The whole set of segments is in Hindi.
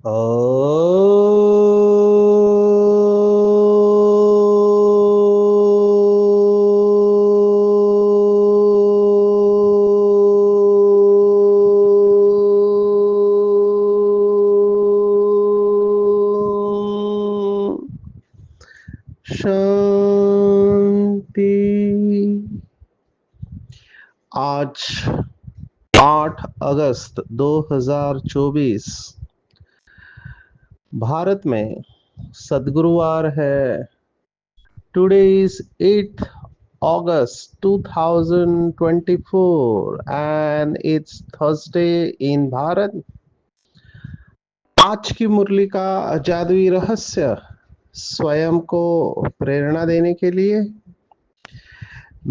ओ शांति। आज 8 अगस्त 2024 भारत में सद्गुरुवार है। Today is 8th August 2024 and it's Thursday in Bharat. आज की मुरली का जादुई रहस्य स्वयं को प्रेरणा देने के लिए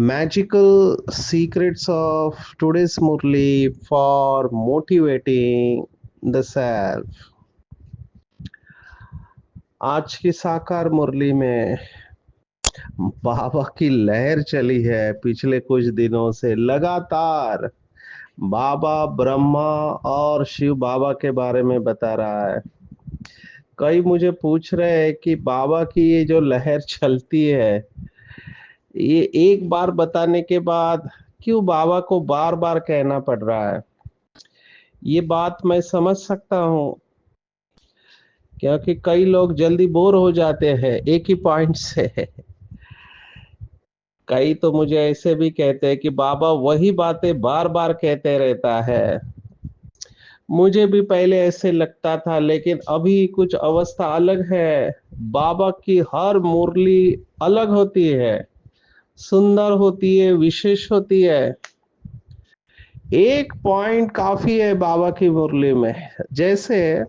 magical secrets of today's Murli for motivating the self. आज की साकार मुरली में बाबा की लहर चली है। पिछले कुछ दिनों से लगातार बाबा ब्रह्मा और शिव बाबा के बारे में बता रहा है। कई मुझे पूछ रहे हैं कि बाबा की ये जो लहर चलती है, ये एक बार बताने के बाद क्यों बाबा को बार बार कहना पड़ रहा है। ये बात मैं समझ सकता हूँ, क्योंकि कई लोग जल्दी बोर हो जाते हैं एक ही पॉइंट से। कई तो मुझे ऐसे भी कहते हैं कि बाबा वही बातें बार बार कहते रहता है। मुझे भी पहले ऐसे लगता था, लेकिन अभी कुछ अवस्था अलग है। बाबा की हर मुरली अलग होती है, सुंदर होती है, विशेष होती है। एक पॉइंट काफी है बाबा की मुरली में। जैसे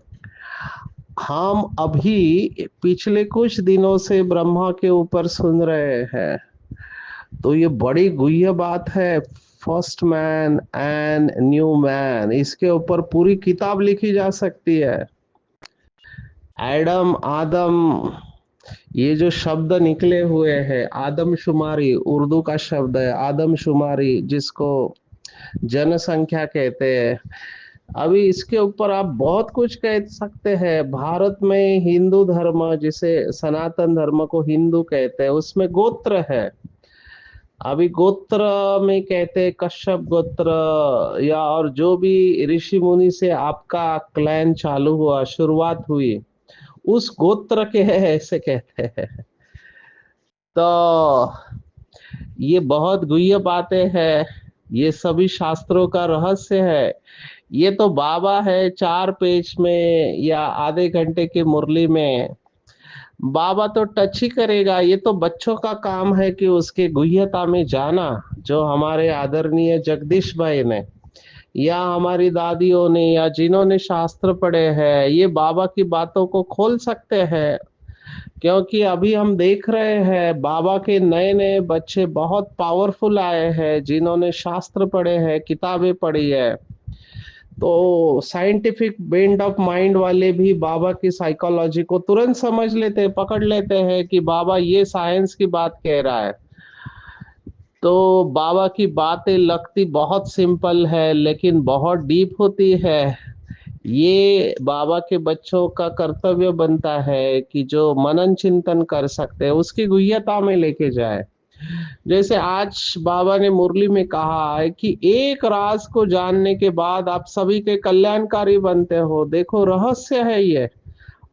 हम अभी पिछले कुछ दिनों से ब्रह्मा के ऊपर सुन रहे हैं, तो ये बड़ी गुह्य बात है। First man and new man, इसके ऊपर पूरी किताब लिखी जा सकती है। एडम, आदम, ये जो शब्द निकले हुए हैं, आदमशुमारी उर्दू का शब्द है। आदमशुमारी, जिसको जनसंख्या कहते हैं। अभी इसके ऊपर आप बहुत कुछ कह सकते हैं। भारत में हिंदू धर्म, जिसे सनातन धर्म को हिंदू कहते हैं, उसमें गोत्र है। अभी गोत्र में कहते हैं कश्यप गोत्र, या और जो भी ऋषि मुनि से आपका क्लैन चालू हुआ, शुरुआत हुई, उस गोत्र के ऐसे कहते हैं। तो ये बहुत गुह्य बातें हैं। ये सभी शास्त्रों का रहस्य है। ये तो बाबा है 4 पेज में या आधे घंटे की मुरली में, बाबा तो टच ही करेगा। ये तो बच्चों का काम है कि उसके गुह्यता में जाना। जो हमारे आदरणीय जगदीश भाई ने या हमारी दादियों ने या जिन्होंने शास्त्र पढ़े हैं, ये बाबा की बातों को खोल सकते हैं। क्योंकि अभी हम देख रहे हैं बाबा के नए नए बच्चे बहुत पावरफुल आए हैं, जिन्होंने शास्त्र पढ़े हैं, किताबें पढ़ी है। तो साइंटिफिक बेंड ऑफ माइंड वाले भी बाबा की साइकोलॉजी को तुरंत समझ लेते हैं, पकड़ लेते हैं कि बाबा ये साइंस की बात कह रहा है। तो बाबा की बातें लगती बहुत सिंपल है, लेकिन बहुत डीप होती है। ये बाबा के बच्चों का कर्तव्य बनता है कि जो मनन चिंतन कर सकते हैं, उसकी गुह्यता में लेके जाए। जैसे आज बाबा ने मुरली में कहा है कि एक राज को जानने के बाद आप सभी के कल्याणकारी बनते हो। देखो रहस्य है ये।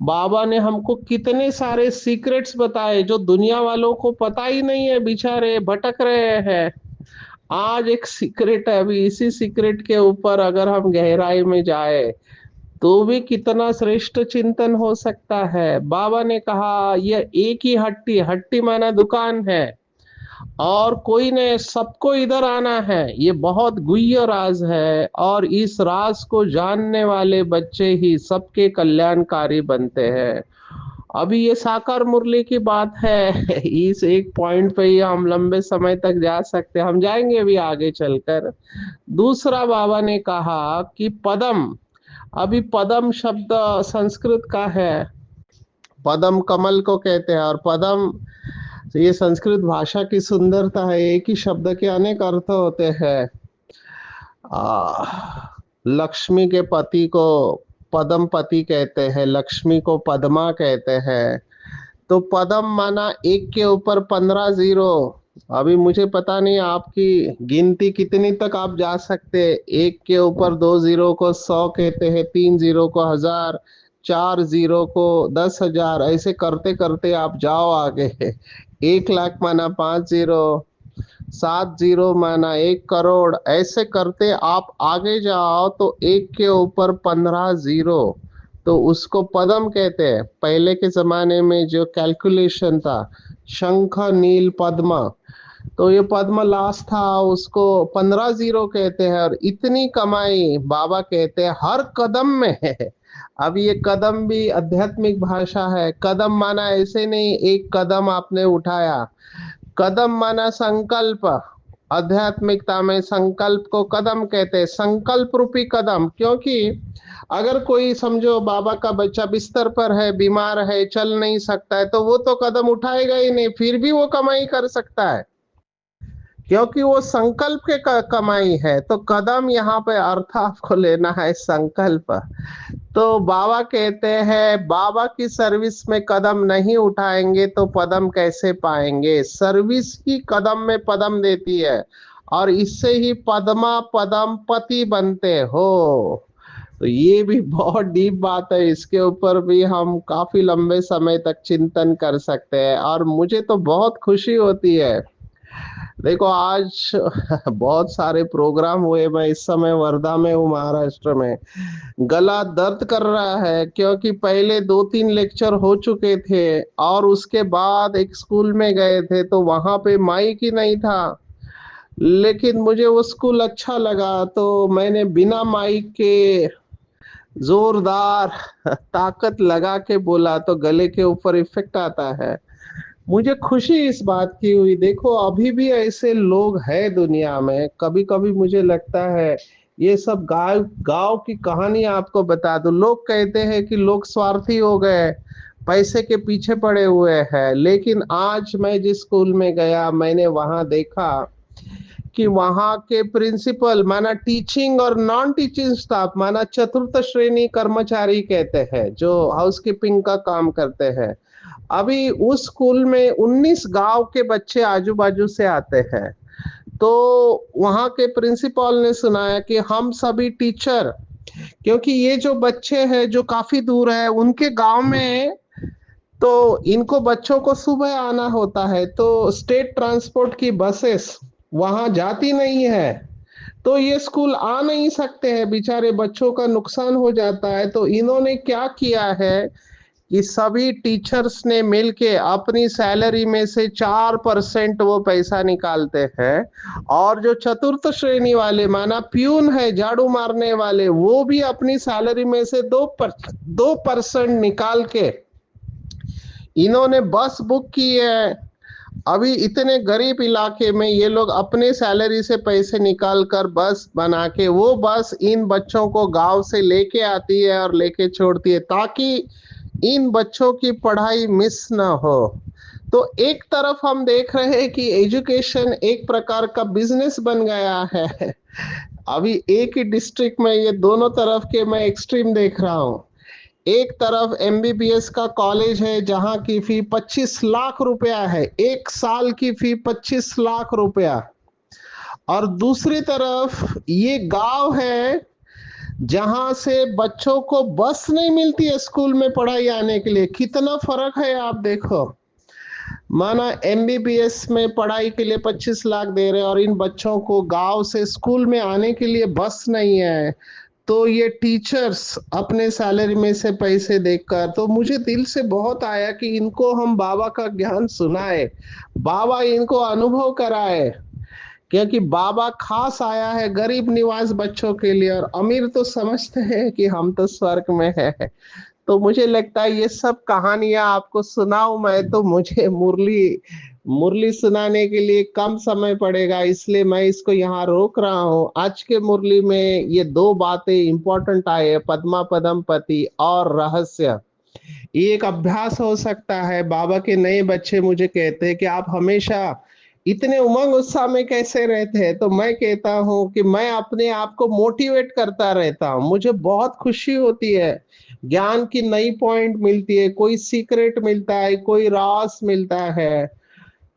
बाबा ने हमको कितने सारे सीक्रेट्स बताए जो दुनिया वालों को पता ही नहीं है, बेचारे भटक रहे हैं। आज एक सीक्रेट है, अभी इसी सीक्रेट के ऊपर अगर हम गहराई में जाए तो भी कितना श्रेष्ठ चिंतन हो सकता है। बाबा ने कहा यह एक ही हट्टी, हट्टी माना दुकान है, और कोई ने सबको इधर आना है। ये बहुत गुह्य राज है, और इस राज को जानने वाले बच्चे ही सबके कल्याणकारी बनते हैं। अभी ये साकार मुरली की बात है। इस एक पॉइंट पे ही हम लंबे समय तक जा सकते हैं, हम जाएंगे अभी आगे चलकर। दूसरा बाबा ने कहा कि पदम, अभी पदम शब्द संस्कृत का है। पदम कमल को कहते हैं, और पदम ये संस्कृत भाषा की सुंदरता है। एक ही शब्द के अनेक अर्थ होते हैं। लक्ष्मी के पति को पद्मपति कहते हैं, लक्ष्मी को पद्मा कहते हैं। तो पदम माना एक के ऊपर 15 जीरो। अभी मुझे पता नहीं आपकी गिनती कितनी तक आप जा सकते हैं। एक के ऊपर 2 जीरो को 100 कहते हैं, 3 जीरो को 1000, 4 जीरो को 10,000, ऐसे करते करते आप जाओ आगे। 1 लाख माना 5 जीरो, 7 जीरो माना 1 करोड़, ऐसे करते आप आगे जाओ तो एक के ऊपर 15 जीरो। तो उसको पदम कहते हैं। पहले के जमाने में जो कैलकुलेशन था, शंख नील पद्मा, तो ये पद्म लास्ट था, उसको 15 जीरो कहते हैं। और इतनी कमाई बाबा कहते हैं हर कदम में है। अब ये कदम भी आध्यात्मिक भाषा है। कदम माना ऐसे नहीं एक कदम आपने उठाया, कदम माना संकल्प। आध्यात्मिकता में संकल्प को कदम कहते हैं, संकल्प रूपी कदम। क्योंकि अगर कोई समझो बाबा का बच्चा बिस्तर पर है, बीमार है, चल नहीं सकता है, तो वो तो कदम उठाएगा ही नहीं, फिर भी वो कमाई कर सकता है, क्योंकि वो संकल्प के कमाई है। तो कदम यहाँ पे अर्थ आपको लेना है संकल्प। तो बाबा कहते हैं बाबा की सर्विस में कदम नहीं उठाएंगे तो पदम कैसे पाएंगे। सर्विस ही कदम में पदम देती है, और इससे ही पद्मा पदम पति बनते हो। तो ये भी बहुत डीप बात है, इसके ऊपर भी हम काफी लंबे समय तक चिंतन कर सकते हैं। और मुझे तो बहुत खुशी होती है। देखो आज बहुत सारे प्रोग्राम हुए, मैं इस समय वर्धा में हूँ, महाराष्ट्र में। गला दर्द कर रहा है, क्योंकि पहले 2-3 लेक्चर हो चुके थे, और उसके बाद एक स्कूल में गए थे तो वहां पे माइक ही नहीं था। लेकिन मुझे वो स्कूल अच्छा लगा, तो मैंने बिना माइक के जोरदार ताकत लगा के बोला, तो गले के ऊपर इफेक्ट आता है। मुझे खुशी इस बात की हुई। देखो अभी भी ऐसे लोग हैं दुनिया में। कभी कभी मुझे लगता है ये सब गांव गांव की कहानी आपको बता दूं। लोग कहते हैं कि लोग स्वार्थी हो गए, पैसे के पीछे पड़े हुए हैं। लेकिन आज मैं जिस स्कूल में गया, मैंने वहां देखा कि वहां के प्रिंसिपल माना टीचिंग और नॉन टीचिंग स्टाफ माना चतुर्थ श्रेणी कर्मचारी कहते हैं, जो हाउसकीपिंग का काम करते हैं। अभी उस स्कूल में 19 गांव के बच्चे आजू बाजू से आते हैं। तो वहां के प्रिंसिपल ने सुनाया कि हम सभी टीचर, क्योंकि ये जो बच्चे हैं जो काफी दूर है उनके गांव में, तो इनको बच्चों को सुबह आना होता है, तो स्टेट ट्रांसपोर्ट की बसेस वहां जाती नहीं है, तो ये स्कूल आ नहीं सकते हैं, बेचारे बच्चों का नुकसान हो जाता है। तो इन्होंने क्या किया है कि सभी टीचर्स ने मिलके अपनी सैलरी में से 4% वो पैसा निकालते हैं। और जो चतुर्थ श्रेणी वाले माना प्यून है, झाड़ू मारने वाले, वो भी अपनी सैलरी में से 2% निकाल के इन्होंने बस बुक की है। अभी इतने गरीब इलाके में ये लोग अपने सैलरी से पैसे निकाल कर बस बना के, वो बस इन बच्चों को गांव से लेके आती है और लेके छोड़ती है, ताकि इन बच्चों की पढ़ाई मिस ना हो। तो एक तरफ हम देख रहे हैं कि एजुकेशन एक प्रकार का बिजनेस बन गया है। अभी एक ही डिस्ट्रिक्ट में ये दोनों तरफ के मैं एक्सट्रीम देख रहा हूँ। एक तरफ एमबीबीएस का कॉलेज है जहां की फी 25 लाख रुपया है, एक साल की फी 25 लाख रुपया। और दूसरी तरफ ये गांव है जहां से बच्चों को बस नहीं मिलती है स्कूल में पढ़ाई आने के लिए। कितना फर्क है आप देखो। माना एमबीबीएस में पढ़ाई के लिए 25 लाख दे रहे हैं, और इन बच्चों को गांव से स्कूल में आने के लिए बस नहीं है। तो ये टीचर्स अपने सैलरी में से पैसे देकर, तो मुझे दिल से बहुत आया कि इनको हम बाबा का ज्ञान सुनाए, बाबा इनको अनुभव कराए। क्योंकि बाबा खास आया है गरीब निवास बच्चों के लिए, और अमीर तो समझते हैं कि हम तो स्वर्ग में है। तो मुझे लगता है ये सब कहानियां आपको सुनाऊं मैं तो मुझे मुरली मुरली सुनाने के लिए कम समय पड़ेगा, इसलिए मैं इसको यहाँ रोक रहा हूँ। आज के मुरली में ये दो बातें इंपॉर्टेंट आए हैं, पद्मा पदमपति और रहस्य। ये एक अभ्यास हो सकता है। बाबा के नए बच्चे मुझे कहते हैं कि आप हमेशा इतने उमंग उत्साह में कैसे रहते हैं? तो मैं कहता हूँ कि मैं अपने आप को मोटिवेट करता रहता हूँ, मुझे बहुत खुशी होती है। ज्ञान की नई पॉइंट मिलती है, कोई सीक्रेट मिलता है, कोई राज मिलता है।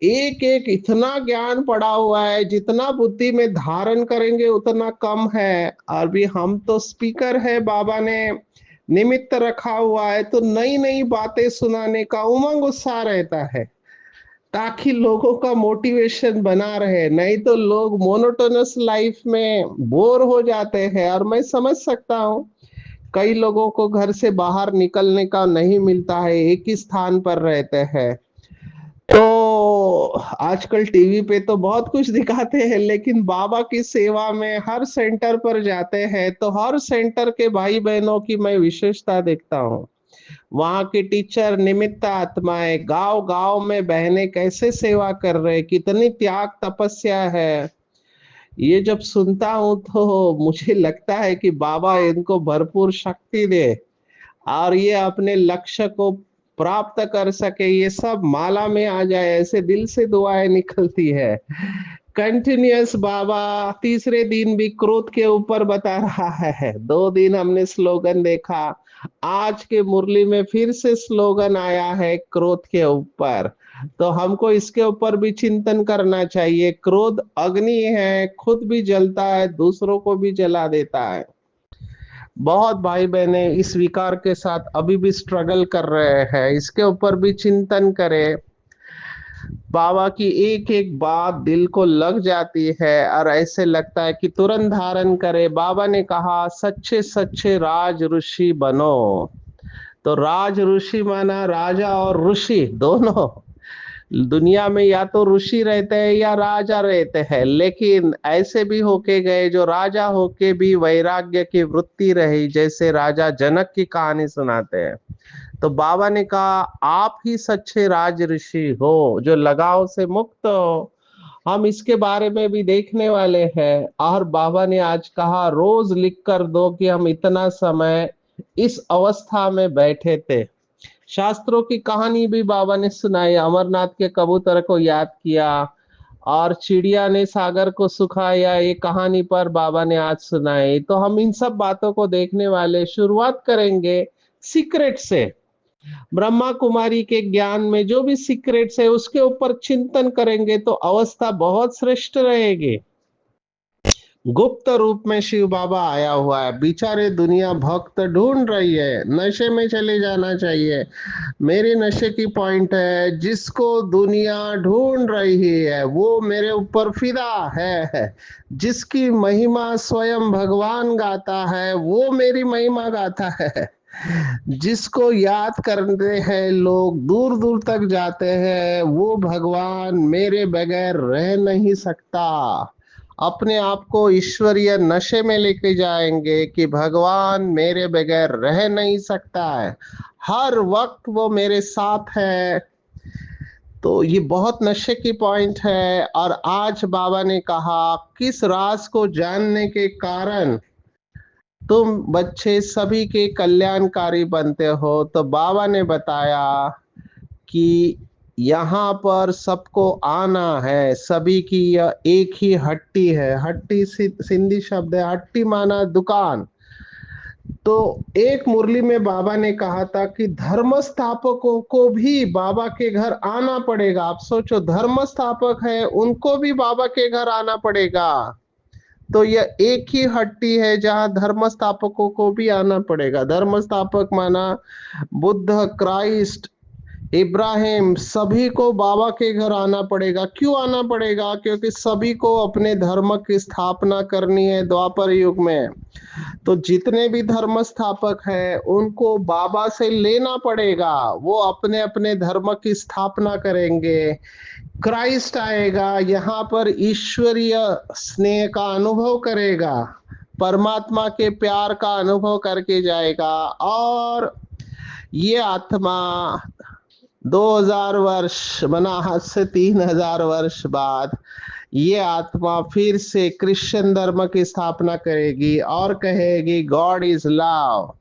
एक एक इतना ज्ञान पड़ा हुआ है, जितना बुद्धि में धारण करेंगे उतना कम है। अभी हम तो स्पीकर है, बाबा ने निमित्त रखा हुआ है, तो नई नई बातें सुनाने का उमंग उत्साह रहता है, ताकि लोगों का मोटिवेशन बना रहे। नहीं तो लोग मोनोटोनस लाइफ में बोर हो जाते हैं। और मैं समझ सकता हूँ, कई लोगों को घर से बाहर निकलने का नहीं मिलता है, एक ही स्थान पर रहते हैं। तो आजकल टीवी पे तो बहुत कुछ दिखाते हैं, लेकिन बाबा की सेवा में हर सेंटर पर जाते हैं, तो हर सेंटर के भाई बहनों की मैं विशेषता देखता हूँ। वहां के टीचर निमित्त आत्माएं गांव गांव में बहने कैसे सेवा कर रहे, कितनी त्याग तपस्या है। ये जब सुनता हूं तो मुझे लगता है कि बाबा इनको भरपूर शक्ति दे, और ये अपने लक्ष्य को प्राप्त कर सके, ये सब माला में आ जाए, ऐसे दिल से दुआएं निकलती है। कंटिन्यूअस बाबा तीसरे दिन भी क्रोध के ऊपर बता रहा है। 2 दिन हमने स्लोगन देखा, आज के मुरली में फिर से स्लोगन आया है क्रोध के ऊपर। तो हमको इसके ऊपर भी चिंतन करना चाहिए। क्रोध अग्नि है, खुद भी जलता है, दूसरों को भी जला देता है। बहुत भाई बहने इस विकार के साथ अभी भी स्ट्रगल कर रहे हैं, इसके ऊपर भी चिंतन करें। बाबा की एक एक बात दिल को लग जाती है, और ऐसे लगता है कि तुरंत धारण करे। बाबा ने कहा सच्चे सच्चे राज ऋषि बनो। तो राज ऋषि माना राजा और ऋषि दोनों। दुनिया में या तो ऋषि रहते हैं या राजा रहते हैं, लेकिन ऐसे भी होके गए जो राजा होके भी वैराग्य की वृत्ति रही, जैसे राजा जनक की कहानी सुनाते हैं। तो बाबा ने कहा आप ही सच्चे राज ऋषि हो, जो लगाव से मुक्त हो। हम इसके बारे में भी देखने वाले हैं। और बाबा ने आज कहा रोज लिख कर दो कि हम इतना समय इस अवस्था में बैठे थे। शास्त्रों की कहानी भी बाबा ने सुनाई, अमरनाथ के कबूतर को याद किया, और चिड़िया ने सागर को सुखाया, ये कहानी पर बाबा ने आज सुनाई। तो हम इन सब बातों को देखने वाले, शुरुआत करेंगे सीक्रेट से। ब्रह्मा कुमारी के ज्ञान में जो भी सीक्रेट्स है उसके ऊपर चिंतन करेंगे तो अवस्था बहुत श्रेष्ठ रहेगी। गुप्त रूप में शिव बाबा आया हुआ है, बेचारे दुनिया भक्त ढूंढ रही है, नशे में चले जाना चाहिए। मेरी नशे की पॉइंट है, जिसको दुनिया ढूंढ रही है वो मेरे ऊपर फिदा है। जिसकी महिमा स्वयं भगवान गाता है वो मेरी महिमा गाता है। जिसको याद करते हैं लोग दूर दूर तक जाते हैं, वो भगवान मेरे बगैर रह नहीं सकता। अपने आप को ईश्वरीय नशे में लेके जाएंगे कि भगवान मेरे बगैर रह नहीं सकता है, हर वक्त वो मेरे साथ है। तो ये बहुत नशे की पॉइंट है। और आज बाबा ने कहा किस राज को जानने के कारण तुम बच्चे सभी के कल्याणकारी बनते हो। तो बाबा ने बताया कि यहाँ पर सबको आना है, सभी की यह एक ही हट्टी है। हट्टी सिंधी शब्द है, हट्टी माना दुकान। तो एक मुरली में बाबा ने कहा था कि धर्म स्थापकों को भी बाबा के घर आना पड़ेगा। आप सोचो, धर्म स्थापक है, उनको भी बाबा के घर आना पड़ेगा। तो यह एक ही हट्टी है जहां धर्म स्थापकों को भी आना पड़ेगा। धर्म स्थापक माना बुद्ध, क्राइस्ट, इब्राहिम, सभी को बाबा के घर आना पड़ेगा। क्यों आना पड़ेगा? क्योंकि सभी को अपने धर्म की स्थापना करनी है द्वापर युग में। तो जितने भी धर्म स्थापक हैं उनको बाबा से लेना पड़ेगा, वो अपने अपने धर्म की स्थापना करेंगे। क्राइस्ट आएगा, यहाँ पर ईश्वरीय स्नेह का अनुभव करेगा, परमात्मा के प्यार का अनुभव करके जाएगा। और ये आत्मा 2000 वर्ष बना, आज से 3000 वर्ष बाद ये आत्मा फिर से क्रिश्चियन धर्म की स्थापना करेगी और कहेगी गॉड इज लव।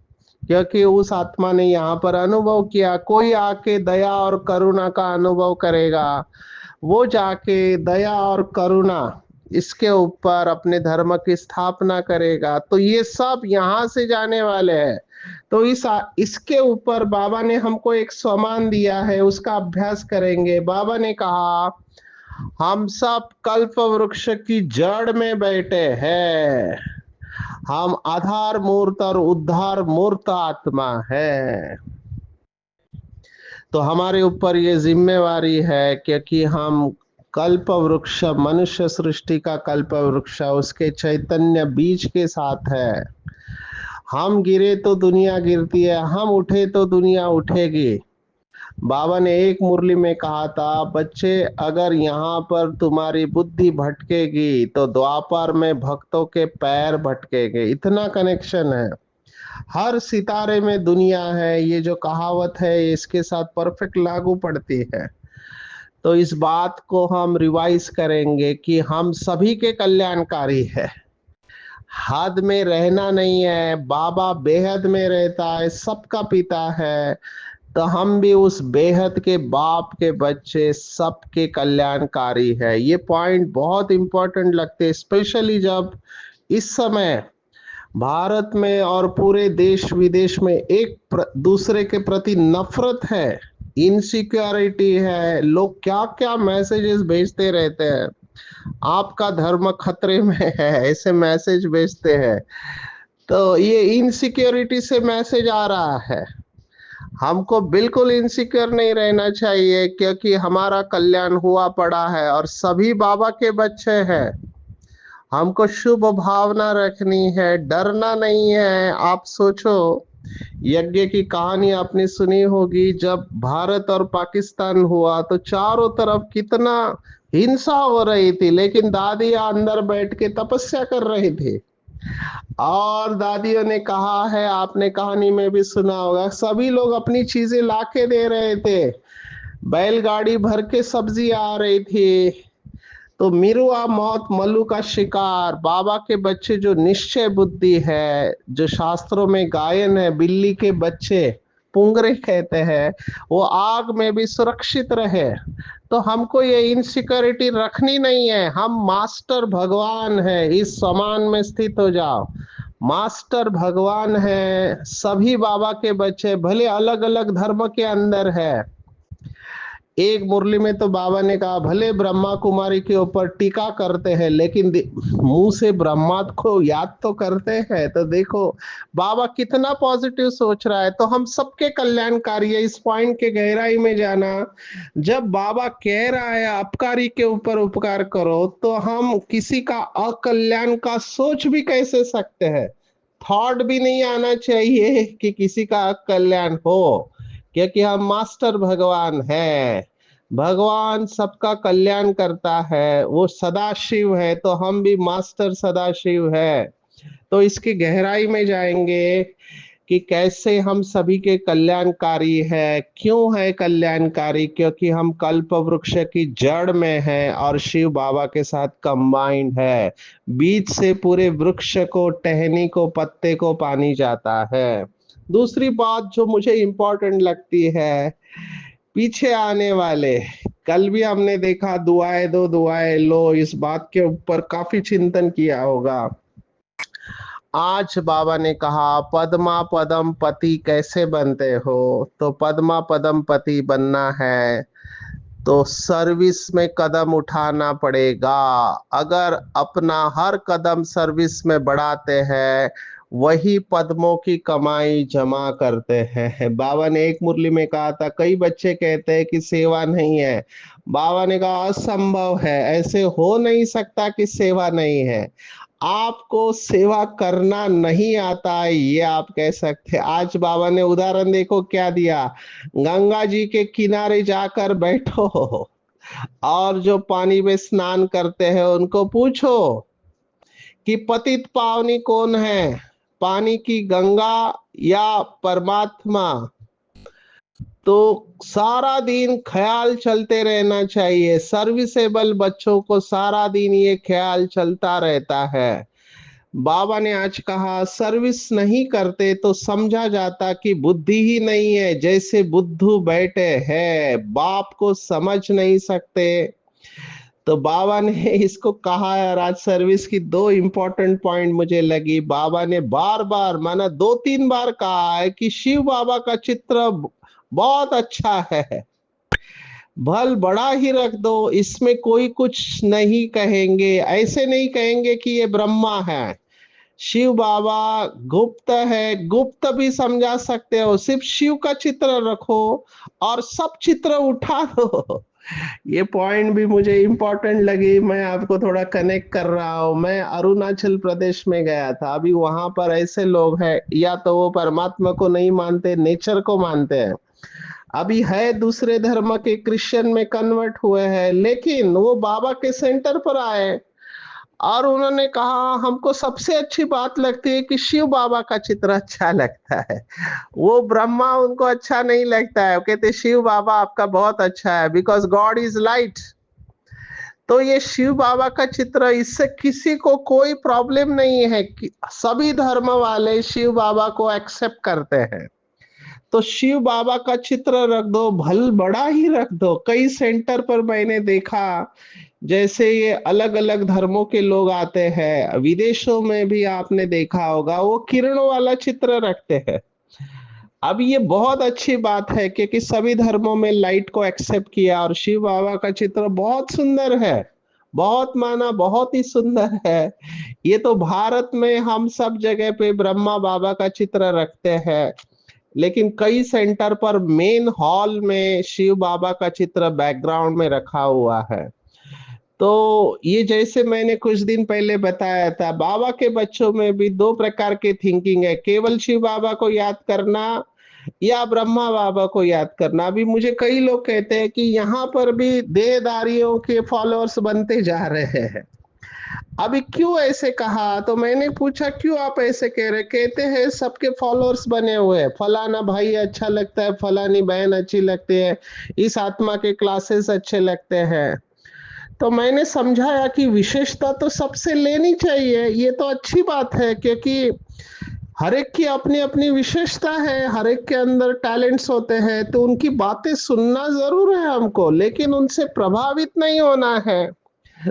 क्योंकि उस आत्मा ने यहाँ पर अनुभव किया, कोई आके दया और करुणा का अनुभव करेगा, वो जाके दया और करुणा इसके ऊपर अपने धर्म की स्थापना करेगा। तो ये सब यहाँ से जाने वाले हैं। तो इसके ऊपर बाबा ने हमको एक सम्मान दिया है, उसका अभ्यास करेंगे। बाबा ने कहा हम सब कल्प वृक्ष की जड़ में बैठे हैं, हम आधार मूर्त और उद्धार मूर्त आत्मा है। तो हमारे ऊपर ये जिम्मेवारी है क्योंकि हम कल्प वृक्ष, मनुष्य सृष्टि का कल्प वृक्ष उसके चैतन्य बीज के साथ है। हम गिरे तो दुनिया गिरती है, हम उठे तो दुनिया उठेगी। बाबा ने एक मुरली में कहा था, बच्चे अगर यहाँ पर तुम्हारी बुद्धि भटकेगी तो द्वापर में भक्तों के पैर भटकेंगे। इतना कनेक्शन है, हर सितारे में दुनिया है। ये जो कहावत है इसके साथ परफेक्ट लागू पड़ती है। तो इस बात को हम रिवाइज करेंगे कि हम सभी के कल्याणकारी है। हद में रहना नहीं है, बाबा बेहद में रहता है, सबका पिता है। तो हम भी उस बेहद के बाप के बच्चे, सबके कल्याणकारी है। ये पॉइंट बहुत इंपॉर्टेंट लगते हैं, स्पेशली जब इस समय भारत में और पूरे देश विदेश में दूसरे के प्रति नफरत है, इनसिक्योरिटी है। लोग क्या क्या मैसेजेस भेजते रहते हैं, आपका धर्म खतरे में है, ऐसे मैसेज भेजते हैं। तो ये इनसिक्योरिटी से मैसेज आ रहा है। हमको बिल्कुल इनसिक्योर नहीं रहना चाहिए क्योंकि हमारा कल्याण हुआ पड़ा है और सभी बाबा के बच्चे हैं। हमको शुभ भावना रखनी है, डरना नहीं है। आप सोचो, यज्ञ की कहानी आपने सुनी होगी, जब भारत और पाकिस्तान हुआ तो चारों तरफ कितना हिंसा हो रही थी, लेकिन दादियां अंदर बैठ के तपस्या कर रही थी। और दादियों ने कहा है, आपने कहानी में भी सुना होगा, सभी लोग अपनी चीजें लाके दे रहे थे, बैलगाड़ी भर के सब्जी आ रही थी। तो मिरुआ मौत मल्लू का शिकार, बाबा के बच्चे जो निश्चय बुद्धि है, जो शास्त्रों में गायन है, बिल्ली के बच्चे पुंगरे कहते हैं, वो आग में भी सुरक्षित रहे। तो हमको ये इनसिक्योरिटी रखनी नहीं है। हम मास्टर भगवान है, इस समान में स्थित हो जाओ। मास्टर भगवान है, सभी बाबा के बच्चे, भले अलग अलग धर्म के अंदर है। एक मुरली में तो बाबा ने कहा, भले ब्रह्मा कुमारी के ऊपर टीका करते हैं लेकिन मुंह से ब्रह्मा को याद तो करते हैं। तो देखो बाबा कितना पॉजिटिव सोच रहा है। तो हम सबके कल्याणकारी है, इस पॉइंट के गहराई में जाना। जब बाबा कह रहा है अपकारी के ऊपर उपकार करो, तो हम किसी का अकल्याण का सोच भी कैसे सकते हैं? थॉट भी नहीं आना चाहिए कि किसी का कल्याण हो, क्योंकि हम मास्टर भगवान है। भगवान सबका कल्याण करता है, वो सदाशिव है, तो हम भी मास्टर सदाशिव है। तो इसकी गहराई में जाएंगे कि कैसे हम सभी के कल्याणकारी है। क्यों है कल्याणकारी? क्योंकि हम कल्प वृक्ष की जड़ में है और शिव बाबा के साथ कंबाइंड है। बीज से पूरे वृक्ष को, टहनी को, पत्ते को पानी जाता है। दूसरी बात जो मुझे इंपॉर्टेंट लगती है, पीछे आने वाले, कल भी हमने देखा दुआएं दो दुआएं लो, इस बात के ऊपर काफी चिंतन किया होगा। आज बाबा ने कहा पद्मा पदम पति कैसे बनते हो? तो पद्मा पदम पति बनना है तो सर्विस में कदम उठाना पड़ेगा। अगर अपना हर कदम सर्विस में बढ़ाते हैं, वही पद्मों की कमाई जमा करते हैं। बाबा ने एक मुरली में कहा था, कई बच्चे कहते हैं कि सेवा नहीं है। बाबा ने कहा असंभव है, ऐसे हो नहीं सकता कि सेवा नहीं है। आपको सेवा करना नहीं आता है ये आप कह सकते हैं। आज बाबा ने उदाहरण देखो क्या दिया, गंगा जी के किनारे जाकर बैठो और जो पानी में स्नान करते हैं उनको पूछो कि पतित पावनी कौन है, पानी की गंगा या परमात्मा? तो सारा दिन ख्याल चलते रहना चाहिए। सर्विसेबल बच्चों को सारा दिन ये ख्याल चलता रहता है। बाबा ने आज कहा सर्विस नहीं करते तो समझा जाता कि बुद्धि ही नहीं है। जैसे बुद्धू बैठे हैं, बाप को समझ नहीं सकते, तो बाबा ने इसको कहा है। आज सर्विस की दो इंपॉर्टेंट पॉइंट मुझे लगी। बाबा ने बार बार, माना 2-3 बार कहा है कि शिव बाबा का चित्र बहुत अच्छा है, भल बड़ा ही रख दो, इसमें कोई कुछ नहीं कहेंगे, ऐसे नहीं कहेंगे कि ये ब्रह्मा है। शिव बाबा गुप्त है, गुप्त भी समझा सकते हो, सिर्फ शिव का चित्र रखो और सब चित्र उठा दो। ये पॉइंट भी मुझे इंपॉर्टेंट लगी। मैं आपको थोड़ा कनेक्ट कर रहा हूँ। मैं अरुणाचल प्रदेश में गया था। अभी वहां पर ऐसे लोग हैं, या तो वो परमात्मा को नहीं मानते, नेचर को मानते हैं। अभी है दूसरे धर्म के, क्रिश्चियन में कन्वर्ट हुए हैं, लेकिन वो बाबा के सेंटर पर आए और उन्होंने कहा हमको सबसे अच्छी बात लगती है कि शिव बाबा का चित्र अच्छा लगता है। वो ब्रह्मा उनको अच्छा नहीं लगता है। वो कहते शिव बाबा आपका बहुत अच्छा है, बिकॉज गॉड इज लाइट। तो ये शिव बाबा का चित्र, इससे किसी को कोई प्रॉब्लम नहीं है कि सभी धर्म वाले शिव बाबा को एक्सेप्ट करते हैं। तो शिव बाबा का चित्र रख दो, भल बड़ा ही रख दो। कई सेंटर पर मैंने देखा, जैसे ये अलग अलग धर्मों के लोग आते हैं, विदेशों में भी आपने देखा होगा, वो किरणों वाला चित्र रखते हैं। अब ये बहुत अच्छी बात है, क्योंकि सभी धर्मों में लाइट को एक्सेप्ट किया, और शिव बाबा का चित्र बहुत सुंदर है, बहुत माना बहुत ही सुंदर है। ये तो भारत में हम सब जगह पे ब्रह्मा बाबा का चित्र रखते हैं, लेकिन कई सेंटर पर मेन हॉल में शिव बाबा का चित्र बैकग्राउंड में रखा हुआ है। तो ये जैसे मैंने कुछ दिन पहले बताया था, बाबा के बच्चों में भी दो प्रकार के थिंकिंग है, केवल शिव बाबा को याद करना या ब्रह्मा बाबा को याद करना। अभी मुझे कई लोग कहते हैं कि यहाँ पर भी देहधारियों के फॉलोअर्स बनते जा रहे हैं। अभी क्यों ऐसे कहा, तो मैंने पूछा क्यों आप ऐसे कह रहे? कहते हैं सबके फॉलोअर्स बने हुए हैं, फलाना भाई अच्छा लगता है, फलानी बहन अच्छी लगती है, इस आत्मा के क्लासेस अच्छे लगते हैं। तो मैंने समझाया कि विशेषता तो सबसे लेनी चाहिए, ये तो अच्छी बात है, क्योंकि हर एक की अपनी अपनी विशेषता है, हर एक के अंदर टैलेंट्स होते हैं, तो उनकी बातें सुनना जरूर है हमको, लेकिन उनसे प्रभावित नहीं होना है।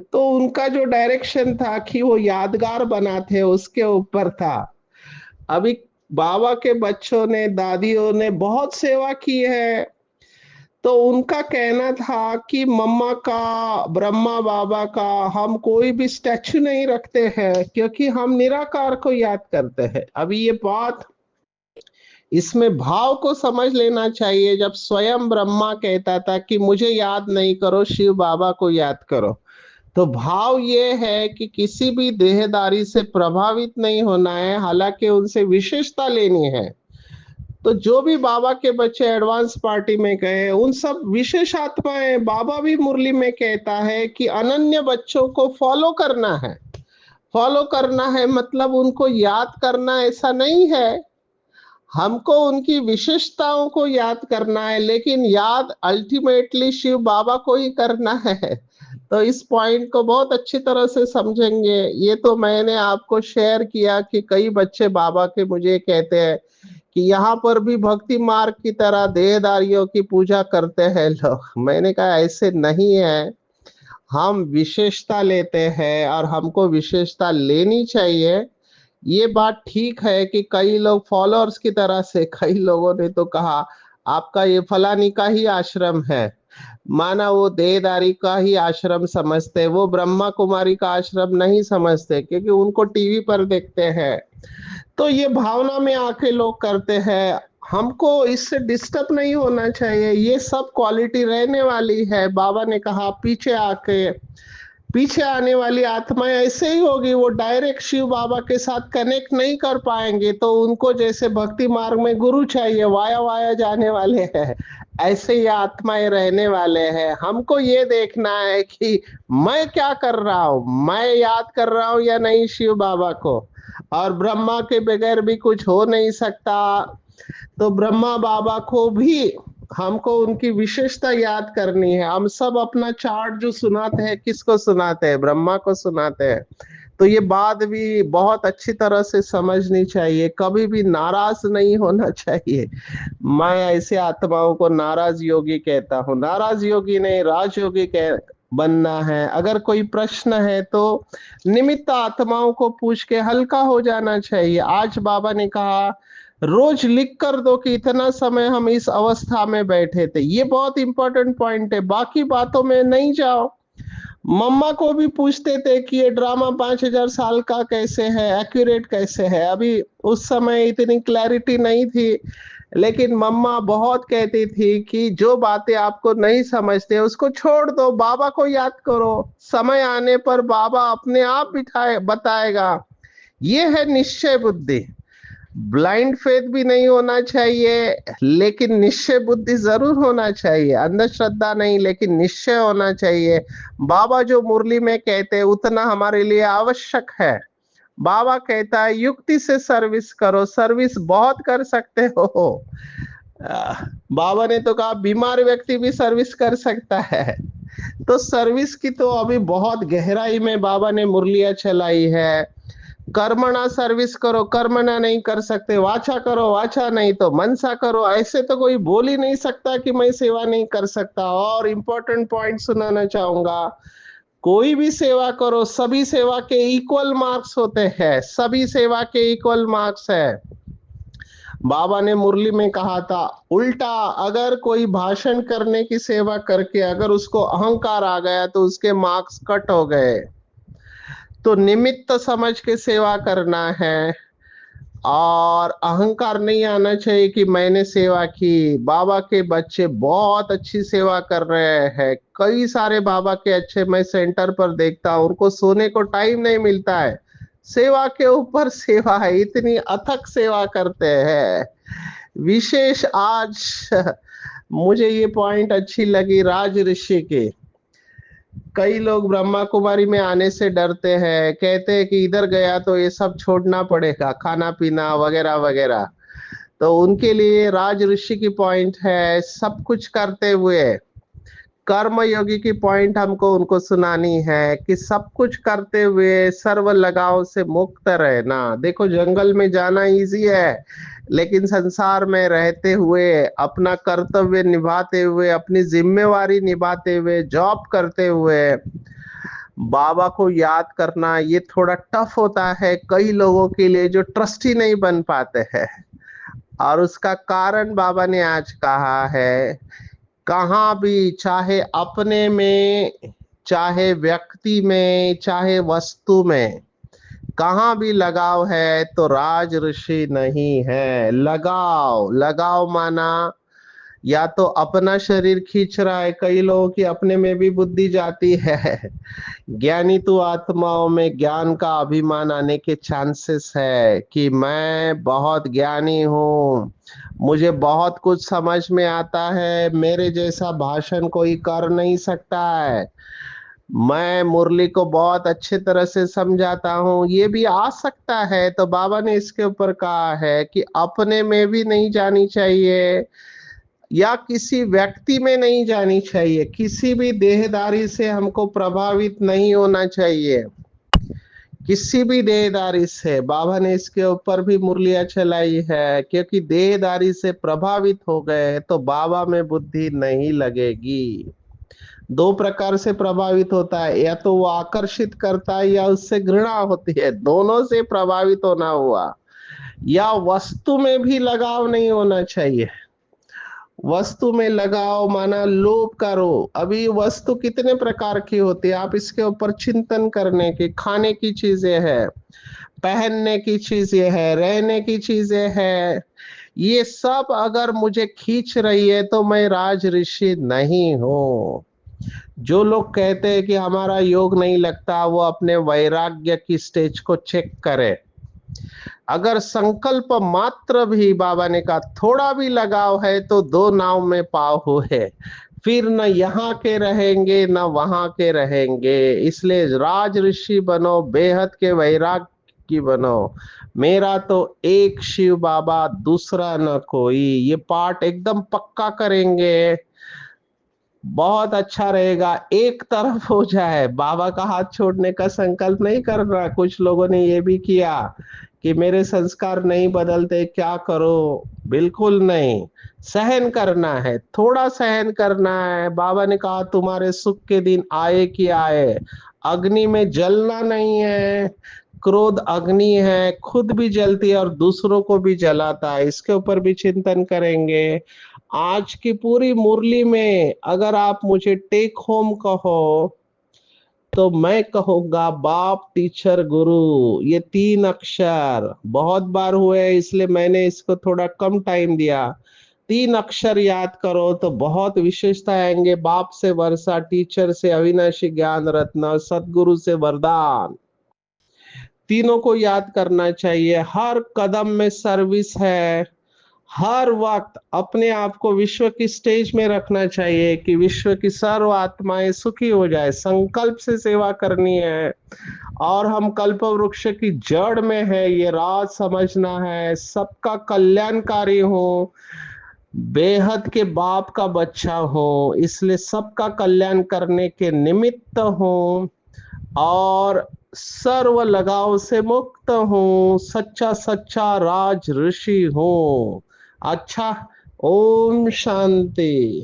तो उनका जो डायरेक्शन था कि वो यादगार बनाते, उसके ऊपर था। अभी बाबा के बच्चों ने, दादियों ने बहुत सेवा की है, तो उनका कहना था कि मम्मा का, ब्रह्मा बाबा का हम कोई भी स्टैचू नहीं रखते हैं, क्योंकि हम निराकार को याद करते हैं। अभी ये बात, इसमें भाव को समझ लेना चाहिए। जब स्वयं ब्रह्मा कहता था कि मुझे याद नहीं करो, शिव बाबा को याद करो, तो भाव ये है कि किसी भी देहदारी से प्रभावित नहीं होना है, हालांकि उनसे विशेषता लेनी है। तो जो भी बाबा के बच्चे एडवांस पार्टी में गए, उन सब विशेष आत्माएं, बाबा भी मुरली में कहता है कि अनन्य बच्चों को फॉलो करना है। फॉलो करना है मतलब उनको याद करना ऐसा नहीं है, हमको उनकी विशेषताओं को याद करना है, लेकिन याद अल्टीमेटली शिव बाबा को ही करना है। तो इस पॉइंट को बहुत अच्छी तरह से समझेंगे। ये तो मैंने आपको शेयर किया कि कई बच्चे बाबा के मुझे कहते हैं कि यहाँ पर भी भक्ति मार्ग की तरह देहदारियों की पूजा करते हैं लोग। मैंने कहा ऐसे नहीं है, हम विशेषता लेते हैं और हमको विशेषता लेनी चाहिए। ये बात ठीक है कि कई लोग फॉलोअर्स की तरह से, कई लोगों ने तो कहा आपका ये फलानी का ही आश्रम है, माना वो देहदारी का ही आश्रम समझते, वो ब्रह्मा कुमारी का आश्रम नहीं समझते, क्योंकि उनको टीवी पर देखते हैं। तो ये भावना में आके लोग करते हैं। हमको इससे डिस्टर्ब नहीं होना चाहिए, ये सब क्वालिटी रहने वाली है। बाबा ने कहा पीछे आके, पीछे आने वाली आत्माएं ऐसे ही होगी, वो डायरेक्ट शिव बाबा के साथ कनेक्ट नहीं कर पाएंगे, तो उनको जैसे भक्ति मार्ग में गुरु चाहिए, वाया वाया जाने वाले हैं, ऐसे ही आत्माएं रहने वाले हैं। हमको ये देखना है कि मैं क्या कर रहा हूँ, मैं याद कर रहा हूँ या नहीं शिव बाबा को। और ब्रह्मा के बगैर भी कुछ हो नहीं सकता, तो ब्रह्मा बाबा को भी हमको उनकी विशेषता याद करनी है। हम सब अपना चार्ट जो सुनाते हैं, किसको सुनाते हैं? ब्रह्मा को सुनाते हैं। तो ये बात भी बहुत अच्छी तरह से समझनी चाहिए, कभी भी नाराज नहीं होना चाहिए। मैं ऐसे आत्माओं को नाराज योगी कहता हूँ, नाराज योगी नहीं, राजयोगी कह बनना है। अगर कोई प्रश्न है तो निमित्त आत्माओं को पूछ के हल्का हो जाना चाहिए। आज बाबा ने कहा रोज लिख कर दो कि इतना समय हम इस अवस्था में बैठे थे। ये बहुत इंपॉर्टेंट पॉइंट है, बाकी बातों में नहीं जाओ। मम्मा को भी पूछते थे कि ये ड्रामा 5,000 साल का कैसे है, एक्यूरेट कैसे है। अभी उस समय इतनी क्लैरिटी नहीं थी, लेकिन मम्मा बहुत कहती थी कि जो बातें आपको नहीं समझते उसको छोड़ दो, बाबा को याद करो, समय आने पर बाबा अपने आप बिठाए बताएगा। ये है निश्चय बुद्धि। ब्लाइंड फेथ भी नहीं होना चाहिए, लेकिन निश्चय बुद्धि जरूर होना चाहिए। अंधश्रद्धा नहीं, लेकिन निश्चय होना चाहिए। बाबा जो मुरली में कहते हैं उतना हमारे लिए आवश्यक है। बाबा कहता है युक्ति से सर्विस करो, सर्विस बहुत कर सकते हो। आ, बाबा ने तो कहा बीमार व्यक्ति भी सर्विस कर सकता है। तो सर्विस की तो अभी बहुत गहराई में बाबा ने मुरलियां चलाई है। कर्मणा सर्विस करो, कर्मणा नहीं कर सकते, वाचा करो, वाचा नहीं तो मनसा करो। ऐसे तो कोई बोल ही नहीं सकता कि मैं सेवा नहीं कर सकता। और इंपॉर्टेंट पॉइंट सुनाना चाहूंगा, कोई भी सेवा करो, सभी सेवा के इक्वल मार्क्स होते हैं, सभी सेवा के इक्वल मार्क्स है। बाबा ने मुरली में कहा था उल्टा, अगर कोई भाषण करने की सेवा करके अगर उसको अहंकार आ गया तो उसके मार्क्स कट हो गए। तो निमित्त समझ के सेवा करना है, और अहंकार नहीं आना चाहिए कि मैंने सेवा की। बाबा के बच्चे बहुत अच्छी सेवा कर रहे हैं, कई सारे बाबा के अच्छे मैं सेंटर पर देखता हूं, उनको सोने को टाइम नहीं मिलता है, सेवा के ऊपर सेवा है, इतनी अथक सेवा करते हैं। विशेष आज मुझे ये पॉइंट अच्छी लगी राज ऋषि की। कई लोग ब्रह्मा कुमारी में आने से डरते हैं, कहते हैं कि इधर गया तो ये सब छोड़ना पड़ेगा, खाना पीना वगैरह वगैरह। तो उनके लिए राज ऋषि की पॉइंट है सब कुछ करते हुए। कर्म योगी की पॉइंट हमको उनको सुनानी है कि सब कुछ करते हुए सर्व लगाव से मुक्त रहना। देखो जंगल में जाना इजी है, लेकिन संसार में रहते हुए अपना कर्तव्य निभाते हुए, अपनी जिम्मेवारी निभाते हुए, जॉब करते हुए बाबा को याद करना ये थोड़ा टफ होता है कई लोगों के लिए जो ट्रस्टी नहीं बन पाते हैं। और उसका कारण बाबा ने आज कहा है, कहाँ भी, चाहे अपने में, चाहे व्यक्ति में, चाहे वस्तु में, कहाँ भी लगाव है तो राज ऋषि नहीं है। लगाव, लगाव माना या तो अपना शरीर खींच रहा है, कई लोगों की अपने में भी बुद्धि जाती है। ज्ञानी तो आत्माओं में ज्ञान का अभिमान आने के चांसेस है कि मैं बहुत ज्ञानी हूँ, मुझे बहुत कुछ समझ में आता है, मेरे जैसा भाषण कोई कर नहीं सकता है, मैं मुरली को बहुत अच्छे तरह से समझाता हूँ, ये भी आ सकता है। तो बाबा ने इसके ऊपर कहा है कि अपने में भी नहीं जानी चाहिए या किसी व्यक्ति में नहीं जानी चाहिए, किसी भी देहदारी से हमको प्रभावित नहीं होना चाहिए, किसी भी देहदारी से। बाबा ने इसके ऊपर भी मुरलियां चलाई है, क्योंकि देहदारी से प्रभावित हो गए तो बाबा में बुद्धि नहीं लगेगी। दो प्रकार से प्रभावित होता है, या तो वो आकर्षित करता है या उससे घृणा होती है, दोनों से प्रभावित होना हुआ। या वस्तु में भी लगाव नहीं होना चाहिए। वस्तु में लगाओ माना लोभ करो। अभी वस्तु कितने प्रकार की होती है, आप इसके ऊपर चिंतन करने की। खाने की चीजें है, पहनने की चीजें है, रहने की चीजें है, ये सब अगर मुझे खींच रही है तो मैं राज ऋषि नहीं हूँ। जो लोग कहते हैं कि हमारा योग नहीं लगता, वो अपने वैराग्य की स्टेज को चेक करे। अगर संकल्प मात्र भी, बाबा ने कहा थोड़ा भी लगाव है तो दो नाव में पाव हुए, फिर न यहाँ के रहेंगे न वहां के रहेंगे। इसलिए राज ऋषि बनो, बेहद के वैराग की बनो। मेरा तो एक शिव बाबा, दूसरा न कोई, ये पाठ एकदम पक्का करेंगे, बहुत अच्छा रहेगा। एक तरफ हो जाए, बाबा का हाथ छोड़ने का संकल्प नहीं करना। कुछ लोगों ने ये भी किया कि मेरे संस्कार नहीं बदलते, क्या करो? बिल्कुल नहीं। सहन करना है, थोड़ा सहन करना है। बाबा ने कहा तुम्हारे सुख के दिन आए कि आए, अग्नि में जलना नहीं है। क्रोध अग्नि है, खुद भी जलती है और दूसरों को भी जलाता है। इसके ऊपर भी चिंतन करेंगे। आज की पूरी मुरली में अगर आप मुझे टेक होम कहो तो मैं कहूंगा बाप, टीचर, गुरु। ये तीन अक्षर बहुत बार हुए हैं, इसलिए मैंने इसको थोड़ा कम टाइम दिया। तीन अक्षर याद करो तो बहुत विशेषता आएंगे। बाप से वर्षा, टीचर से अविनाशी ज्ञान रत्न और सदगुरु से वरदान। तीनों को याद करना चाहिए। हर कदम में सर्विस है। हर वक्त अपने आप को विश्व की स्टेज में रखना चाहिए कि विश्व की सर्व आत्माएं सुखी हो जाए। संकल्प से सेवा करनी है। और हम कल्प वृक्ष की जड़ में है, ये राज समझना है। सबका कल्याणकारी हो, बेहद के बाप का बच्चा हो, इसलिए सबका कल्याण करने के निमित्त हो और सर्व लगाव से मुक्त हूँ। सच्चा सच्चा राज ऋषि हूँ। अच्छा, ओम शांति।